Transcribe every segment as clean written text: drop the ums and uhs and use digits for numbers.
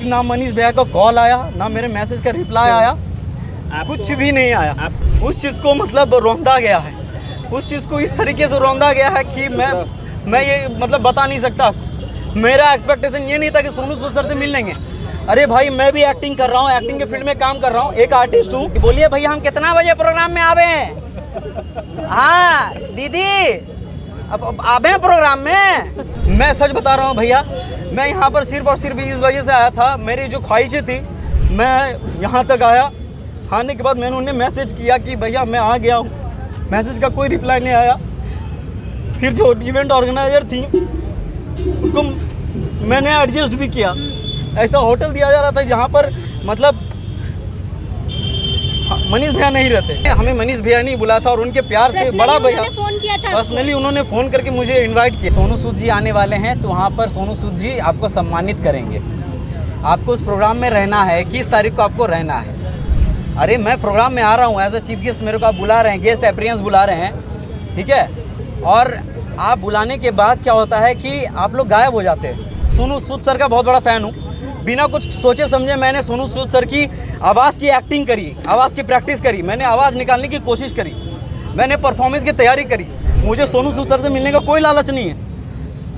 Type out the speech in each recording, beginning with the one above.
ना मनीष भैया का कॉल आया, ना मेरे मैसेज का रिप्लाई आया, कुछ भी नहीं आया। उस चीज़ को मतलब रौंदा गया है, उस चीज़ को इस तरीके से रौंदा गया है कि मैं ये मतलब बता नहीं सकता। मेरा एक्सपेक्टेशन ये नहीं था कि सोनू सूद सर से मिल लेंगे। अरे भाई मैं भी एक्टिंग कर रहा हूँ, एक्टिंग के फील्ड में काम कर रहा हूँ, एक आर्टिस्ट हूँ। बोलिए भैया हम कितना बजे प्रोग्राम में आवे? हाँ दीदी अब आवे प्रोग्राम में। मैं सच बता रहा हूँ भैया, मैं यहाँ पर सिर्फ और सिर्फ इस वजह से आया था, मेरी जो ख्वाहिशें थी, मैं यहाँ तक आया। आने के बाद मैंने उन्हें मैसेज किया कि भैया मैं आ गया हूँ, मैसेज का कोई रिप्लाई नहीं आया। फिर जो इवेंट ऑर्गेनाइजर थी उनको मैंने एडजस्ट भी किया। ऐसा होटल दिया जा रहा था जहाँ पर मतलब मनीष भैया नहीं रहते, हमें मनीष भैया नहीं बुलाया था और उनके प्यार से बड़ा भैया फोन किया था, पर्सनली उन्होंने फ़ोन करके मुझे इनवाइट किया। सोनू सूद जी आने वाले हैं तो वहाँ पर सोनू सूद जी आपको सम्मानित करेंगे। आपको उस प्रोग्राम में रहना है, 21 तारीख को आपको रहना है। अरे मैं प्रोग्राम में आ रहा हूँ एज अ चीफ गेस्ट, मेरे को आप बुला रहे हैं, गेस्ट अपीयरेंस बुला रहे हैं, ठीक है। और आप बुलाने के बाद क्या होता है कि आप लोग गायब हो जाते हैं। सोनू सूद सर का बहुत बड़ा फ़ैन हूँ, बिना कुछ सोचे समझे मैंने सोनू सूद सर की आवाज़ की एक्टिंग करी, आवाज़ की प्रैक्टिस करी, मैंने आवाज़ निकालने की कोशिश करी, मैंने परफॉर्मेंस की तैयारी करी। मुझे सोनू सूद सर से मिलने का कोई लालच नहीं है,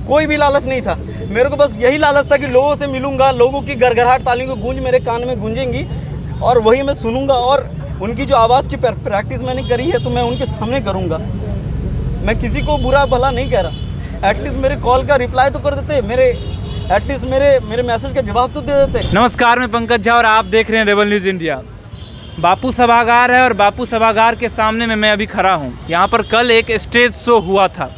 कोई भी लालच नहीं था। मेरे को बस यही लालच था कि लोगों से मिलूंगा, लोगों की गड़गड़ाहट, तालियों की गूंज मेरे कान में गूंजेंगी और वही मैं सुनूंगा। और उनकी जो आवाज़ की प्रैक्टिस मैंने करी है तो मैं उनके सामने करूँगा। मैं किसी को बुरा भला नहीं कह रहा, एटलीस्ट मेरे कॉल का रिप्लाई तो कर देते, एटलीस्ट मेरे मैसेज का जवाब तो दे देते। नमस्कार, मैं पंकज झा और आप देख रहे हैं रेबल न्यूज़ इंडिया। बापू सभागार है और बापू सभागार के सामने में मैं अभी खड़ा हूँ। यहाँ पर कल एक स्टेज शो हुआ था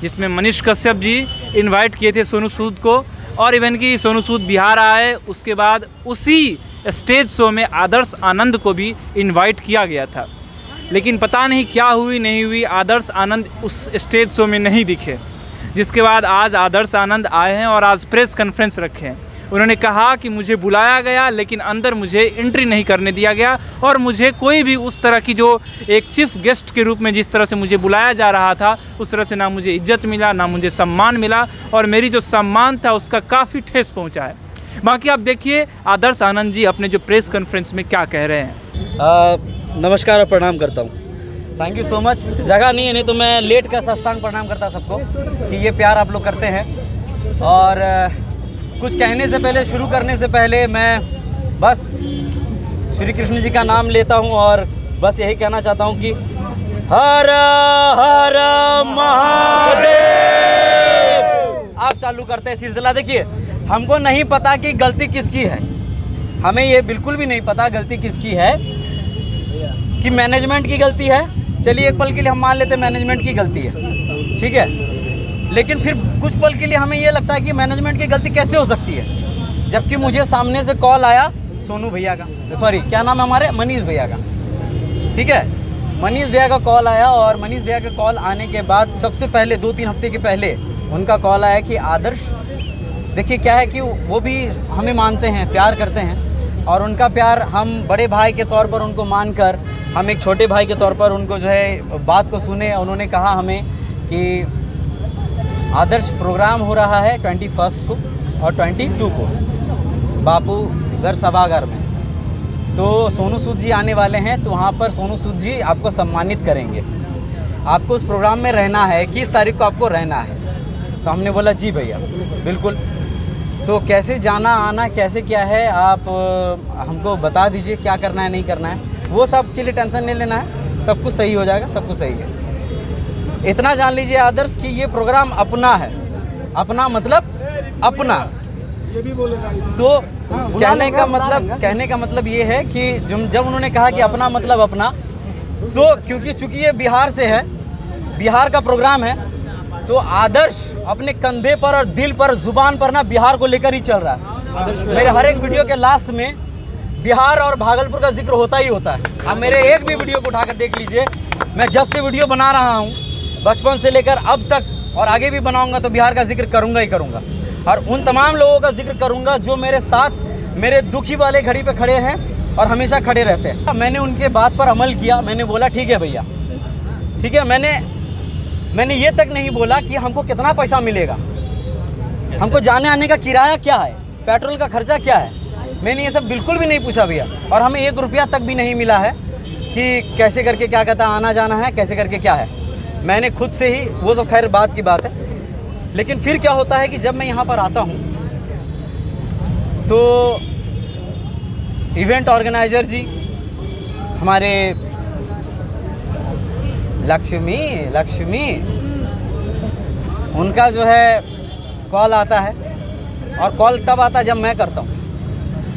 जिसमें मनीष कश्यप जी इनवाइट किए थे सोनू सूद को, और इवन कि सोनू सूद बिहार आए, उसके बाद उसी स्टेज शो में आदर्श आनंद को भी इनवाइट किया गया था। लेकिन पता नहीं क्या हुई नहीं हुई, आदर्श आनंद उस स्टेज शो में नहीं दिखे, जिसके बाद आज आदर्श आनंद आए हैं और आज प्रेस कॉन्फ्रेंस रखे हैं। उन्होंने कहा कि मुझे बुलाया गया लेकिन अंदर मुझे एंट्री नहीं करने दिया गया और मुझे कोई भी उस तरह की जो एक चीफ गेस्ट के रूप में जिस तरह से मुझे बुलाया जा रहा था उस तरह से ना मुझे इज्जत मिला, ना मुझे सम्मान मिला, और मेरी जो सम्मान था उसका काफ़ी ठेस पहुंचा है। बाकी आप देखिए आदर्श आनंद जी अपने जो प्रेस कॉन्फ्रेंस में क्या कह रहे हैं। नमस्कार और प्रणाम करता हूँ, थैंक यू सो मच। जगह नहीं है, नहीं तो मैं लेट का साष्टांग प्रणाम करता सबको कि ये प्यार आप लोग करते हैं। और कुछ कहने से पहले, शुरू करने से पहले मैं बस श्री कृष्ण जी का नाम लेता हूँ और बस यही कहना चाहता हूँ कि हर हर महादेव। आप चालू करते हैं सिलसिला। देखिए हमको नहीं पता कि गलती किसकी है, हमें ये बिल्कुल भी नहीं पता गलती किसकी है, कि मैनेजमेंट की गलती है। चलिए एक पल के लिए हम मान लेते हैं मैनेजमेंट की गलती है, ठीक है। लेकिन फिर कुछ पल के लिए हमें ये लगता है कि मैनेजमेंट की गलती कैसे हो सकती है, जबकि मुझे सामने से कॉल आया सोनू भैया का, सॉरी क्या नाम है हमारे, मनीष भैया का, ठीक है। मनीष भैया का कॉल आया और मनीष भैया का कॉल आने के बाद सबसे पहले 2-3 हफ्ते के पहले उनका कॉल आया कि आदर्श, देखिए क्या है कि वो भी हमें मानते हैं, प्यार करते हैं, और उनका प्यार हम बड़े भाई के तौर पर उनको मानकर हम एक छोटे भाई के तौर पर उनको जो है बात को सुने। उन्होंने कहा हमें कि आदर्श प्रोग्राम हो रहा है 21 को और 22 को बापू घर सभागार में, तो सोनू सूद जी आने वाले हैं, तो वहाँ पर सोनू सूद जी आपको सम्मानित करेंगे। आपको उस प्रोग्राम में रहना है, 21 तारीख को आपको रहना है। तो हमने बोला जी भैया बिल्कुल। तो कैसे जाना आना कैसे क्या है आप हमको बता दीजिए, क्या करना है नहीं करना है, वो सब के लिए टेंशन नहीं लेना है, सब कुछ सही हो जाएगा, सब कुछ सही है। इतना जान लीजिए आदर्श कि ये प्रोग्राम अपना है, अपना मतलब अपना। तो कहने का मतलब ये है कि जब उन्होंने कहा कि अपना मतलब अपना, तो क्योंकि चूंकि ये बिहार से है, बिहार का प्रोग्राम है, तो आदर्श अपने कंधे पर और दिल पर, जुबान पर ना बिहार को लेकर ही चल रहा है। मेरे हर एक वीडियो के लास्ट में बिहार और भागलपुर का जिक्र होता ही होता है। आप मेरे एक भी वीडियो को उठाकर देख लीजिए, मैं जब से वीडियो बना रहा हूँ बचपन से लेकर अब तक और आगे भी बनाऊंगा तो बिहार का जिक्र करूंगा ही करूंगा, और उन तमाम लोगों का जिक्र करूंगा जो मेरे साथ मेरे दुखी वाले घड़ी पे खड़े हैं और हमेशा खड़े रहते हैं। मैंने उनके बात पर अमल किया, मैंने बोला ठीक है भैया, ठीक है। मैंने ये तक नहीं बोला कि हमको कितना पैसा मिलेगा, हमको जाने आने का किराया क्या है, पेट्रोल का खर्चा क्या है, मैंने ये सब बिल्कुल भी नहीं पूछा भैया, और हमें 1 रुपया तक भी नहीं मिला है कि कैसे करके क्या कहता है आना जाना है, कैसे करके क्या है। मैंने खुद से ही, वो तो खैर बात की बात है। लेकिन फिर क्या होता है कि जब मैं यहाँ पर आता हूँ तो इवेंट ऑर्गेनाइज़र जी हमारे लक्ष्मी उनका जो है कॉल आता है, और कॉल तब आता है जब मैं करता हूँ।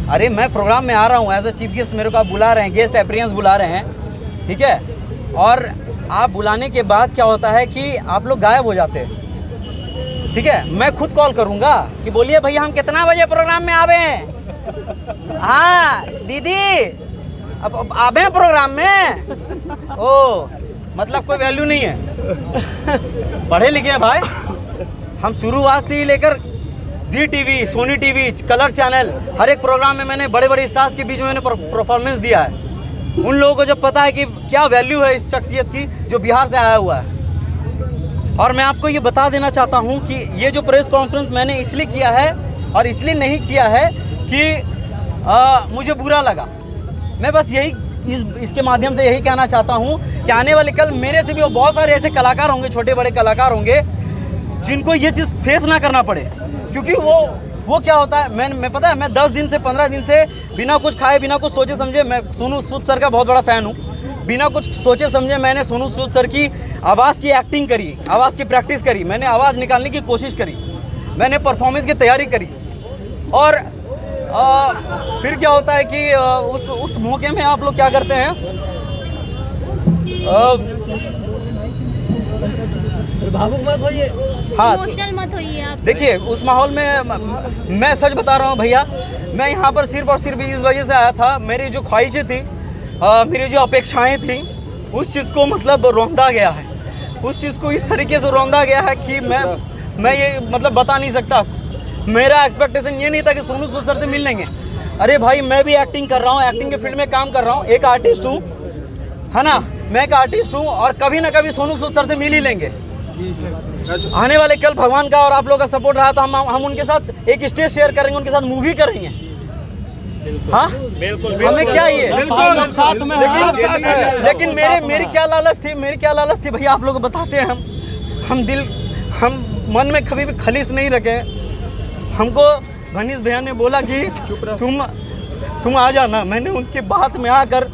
अरे मैं प्रोग्राम में आ रहा हूँ एज अ चीफ गेस्ट, मेरे को आप बुला रहे हैं, गेस्ट अपीयरेंस बुला रहे हैं, ठीक है। और आप बुलाने के बाद क्या होता है कि आप लोग गायब हो जाते हैं, ठीक है। मैं खुद कॉल करूँगा कि बोलिए भैया हम कितना बजे प्रोग्राम में आवे हैं। हाँ दीदी अब आवे हैं प्रोग्राम में। ओ मतलब कोई वैल्यू नहीं है। पढ़े लिखे हैं भाई हम, शुरुआत से ही लेकर Zee TV, Sony TV, colour channel, हर एक प्रोग्राम में मैंने बड़े बड़े स्टार्स के बीच में मैंने परफॉर्मेंस दिया है। उन लोगों को जब पता है कि क्या वैल्यू है इस शख्सियत की जो बिहार से आया हुआ है। और मैं आपको ये बता देना चाहता हूँ कि ये जो प्रेस कॉन्फ्रेंस मैंने इसलिए किया है और इसलिए नहीं किया है कि मुझे बुरा लगा। मैं बस यही इसके माध्यम से यही कहना चाहता हूँ कि आने वाले कल मेरे से भी बहुत सारे ऐसे कलाकार होंगे, छोटे बड़े कलाकार होंगे जिनको ये चीज़ फेस ना करना पड़े। क्योंकि वो क्या होता है, मैं पता है मैं 10 दिन से 15 दिन से बिना कुछ खाए बिना कुछ सोचे समझे, मैं सोनू सूद सर का बहुत बड़ा फ़ैन हूँ, बिना कुछ सोचे समझे मैंने सोनू सूद सर की आवाज़ की एक्टिंग करी, आवाज़ की प्रैक्टिस करी, मैंने आवाज़ निकालने की कोशिश करी, मैंने परफॉर्मेंस की तैयारी करी। और फिर क्या होता है कि उस मौके में आप लोग क्या करते हैं, भावुक मत होइए, हाँ इमोशनल मत होइए आप। देखिए उस माहौल में मैं सच बता रहा हूँ भैया, मैं यहाँ पर सिर्फ और सिर्फ इस वजह से आया था, मेरी जो ख्वाहिशें थी, मेरी जो अपेक्षाएं थी, उस चीज़ को मतलब रौंदा गया है, उस चीज़ को इस तरीके से रौंदा गया है कि मैं ये मतलब बता नहीं सकता। मेरा एक्सपेक्टेशन ये नहीं था कि सोनू सूद सर से मिल लेंगे। अरे भाई मैं भी एक्टिंग कर रहा हूँ, एक्टिंग के फील्ड में काम कर रहा हूँ, एक आर्टिस्ट हूँ, है ना, मैं एक आर्टिस्ट हूँ, और कभी ना कभी सोनू सूद सर से मिल ही लेंगे। आने वाले कल भगवान का और आप लोगों का सपोर्ट रहा तो हम उनके साथ एक स्टेज शेयर करेंगे, उनके साथ मूवी करेंगे। हाँ बिल्कुल, हमें क्या ये साथ में, लेकिन मेरी क्या लालच थी भैया, आप लोग को बताते हैं हम मन में कभी भी खलीस नहीं रखे। हमको भनीश भैया ने बोला कि तुम आ जाना, मैंने उनकी बात में आकर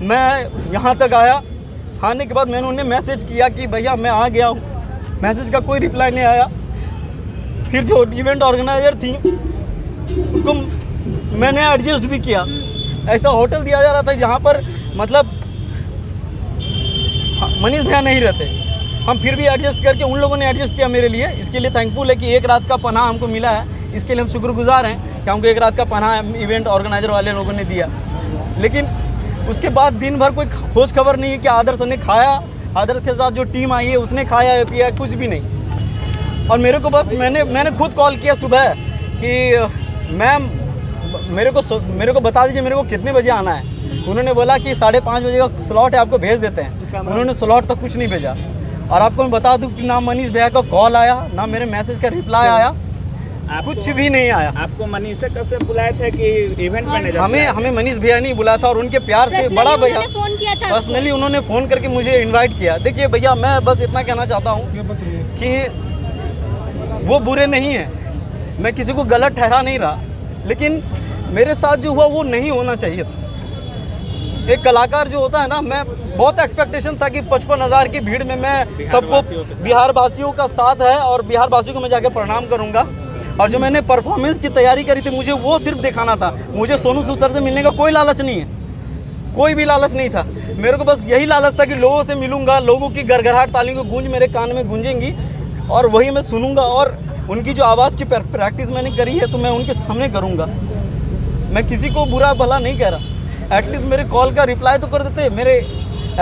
मैं यहाँ तक आया। आने के बाद मैंने उन्हें मैसेज किया कि भैया मैं आ गया हूँ, मैसेज का कोई रिप्लाई नहीं आया। फिर जो इवेंट ऑर्गेनाइजर थी उनको मैंने एडजस्ट भी किया, ऐसा होटल दिया जा रहा था जहाँ पर मतलब मनीष भैया नहीं रहते, हम फिर भी एडजस्ट करके उन लोगों ने एडजस्ट किया मेरे लिए। इसके लिए थैंकफुल है कि एक रात का पनाह हमको मिला है, इसके लिए हम शुक्रगुजार हैं कि हमको एक रात का पनाह इवेंट ऑर्गेनाइजर वाले लोगों ने दिया। लेकिन उसके बाद दिन भर कोई खोज खबर नहीं है कि आदर्श ने खाया, आदर्श के साथ जो टीम आई है उसने खाया या पिया, कुछ भी नहीं। और मेरे को बस मैंने खुद कॉल किया सुबह कि मैम मेरे को बता दीजिए मेरे को कितने बजे आना है। उन्होंने बोला कि 5:30 बजे का स्लॉट है, आपको भेज देते हैं। उन्होंने स्लॉट तक कुछ नहीं भेजा। और आपको मैं बता दूं कि ना मनीष भैया का कॉल आया, ना मेरे मैसेज का रिप्लाई आया, कुछ भी नहीं आया। आपको मनीष से कैसे बुलाए थे कि इवेंट मैनेजर? हमें मनीष भैया नहीं बुलाया था, और उनके प्यार से बड़ा भैया फोन किया था, पर्सनली उन्होंने फ़ोन करके मुझे इनवाइट किया। देखिए भैया मैं बस इतना कहना चाहता हूँ कि वो बुरे नहीं हैं, मैं किसी को गलत ठहरा नहीं रहा, लेकिन मेरे साथ जो हुआ वो नहीं होना चाहिए था। एक कलाकार जो होता है ना, मैं बहुत एक्सपेक्टेशन था कि 55,000 की भीड़ में मैं सबको बिहार वासियों का साथ है और बिहार वासियों को मैं जाकर प्रणाम करूंगा। और जो मैंने परफॉर्मेंस की तैयारी करी थी मुझे वो सिर्फ दिखाना था। मुझे सोनू सूद सर से मिलने का कोई लालच नहीं है, कोई भी लालच नहीं था। मेरे को बस यही लालच था कि लोगों से मिलूंगा, लोगों की गड़गड़ाहट तालियों की गूंज मेरे कान में गूंजेंगी और वही मैं सुनूंगा। और उनकी जो आवाज़ की प्रैक्टिस मैंने करी है तो मैं उनके सामने करूँगा। मैं किसी को बुरा भला नहीं कह रहा, एटलीस्ट मेरे कॉल का रिप्लाई तो कर देते,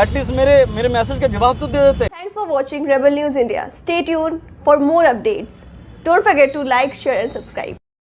एटलीस्ट मेरे मैसेज का जवाब तो दे देते। Thanks for watching Rebel News India. Stay tuned for more updates. Don't forget to like, share and subscribe.